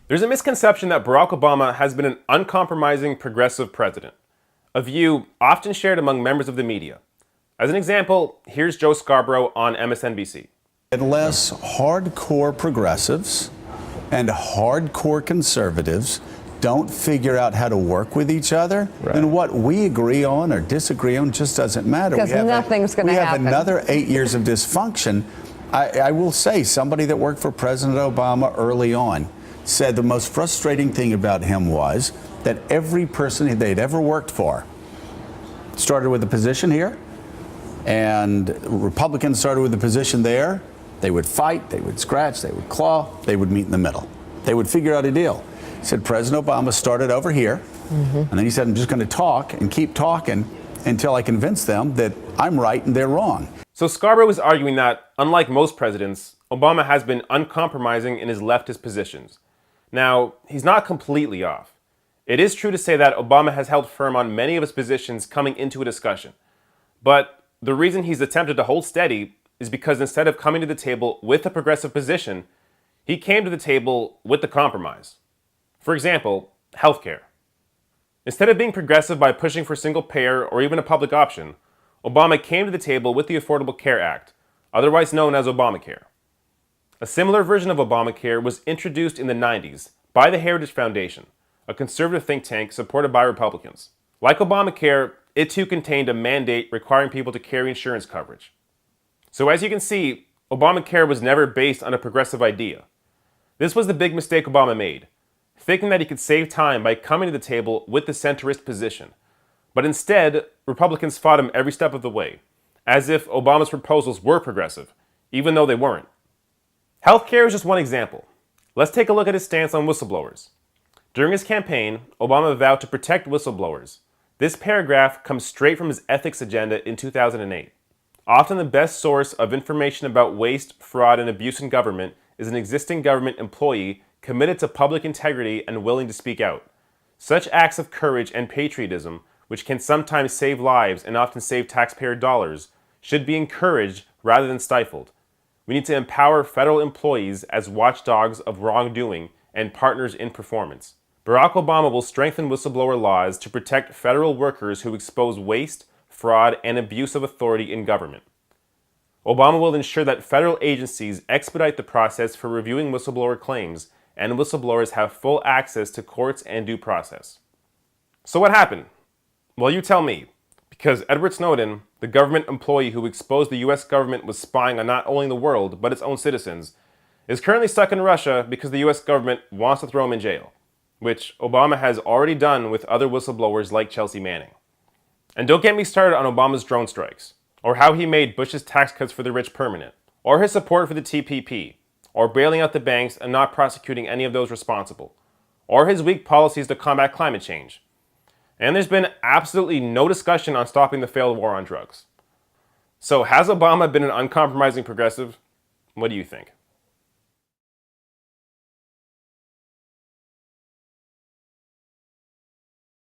There's a misconception that Barack Obama has been an uncompromising progressive president, a view often shared among members of the media. As an example, here's Joe Scarborough on MSNBC. Unless hardcore progressives and hardcore conservatives don't figure out how to work with each other, then what we agree on or disagree on just doesn't matter. Because nothing's going to happen. We have another 8 years of dysfunction. I will say, somebody that worked for President Obama early on said the most frustrating thing about him was that every person they'd ever worked for started with a position here, and Republicans started with a position there. They would fight, they would scratch, they would claw, they would meet in the middle. They would figure out a deal. He said President Obama started over here, and then he said, I'm just going to talk and keep talking until I convince them that I'm right and they're wrong. So Scarborough is arguing that, unlike most presidents, Obama has been uncompromising in his leftist positions. Now, he's not completely off. It is true to say that Obama has held firm on many of his positions coming into a discussion. But the reason he's attempted to hold steady is because instead of coming to the table with a progressive position, he came to the table with the compromise. For example, healthcare. Instead of being progressive by pushing for single payer or even a public option, Obama came to the table with the Affordable Care Act, otherwise known as Obamacare. A similar version of Obamacare was introduced in the 90s by the Heritage Foundation, a conservative think tank supported by Republicans. Like Obamacare, it too contained a mandate requiring people to carry insurance coverage. So as you can see, Obamacare was never based on a progressive idea. This was the big mistake Obama made, thinking that he could save time by coming to the table with the centrist position. But instead, Republicans fought him every step of the way, as if Obama's proposals were progressive, even though they weren't. Healthcare is just one example. Let's take a look at his stance on whistleblowers. During his campaign, Obama vowed to protect whistleblowers. This paragraph comes straight from his ethics agenda in 2008. Often the best source of information about waste, fraud, and abuse in government is an existing government employee committed to public integrity and willing to speak out. Such acts of courage and patriotism, which can sometimes save lives and often save taxpayer dollars, should be encouraged rather than stifled. We need to empower federal employees as watchdogs of wrongdoing and partners in performance. Barack Obama will strengthen whistleblower laws to protect federal workers who expose waste, fraud, and abuse of authority in government. Obama will ensure that federal agencies expedite the process for reviewing whistleblower claims, and whistleblowers have full access to courts and due process. So what happened? Well, you tell me. Because Edward Snowden, the government employee who exposed the US government was spying on not only the world, but its own citizens, is currently stuck in Russia because the US government wants to throw him in jail, which Obama has already done with other whistleblowers like Chelsea Manning. And don't get me started on Obama's drone strikes, or how he made Bush's tax cuts for the rich permanent, or his support for the TPP, or bailing out the banks and not prosecuting any of those responsible, or his weak policies to combat climate change. And there's been absolutely no discussion on stopping the failed war on drugs. So has Obama been an uncompromising progressive? What do you think?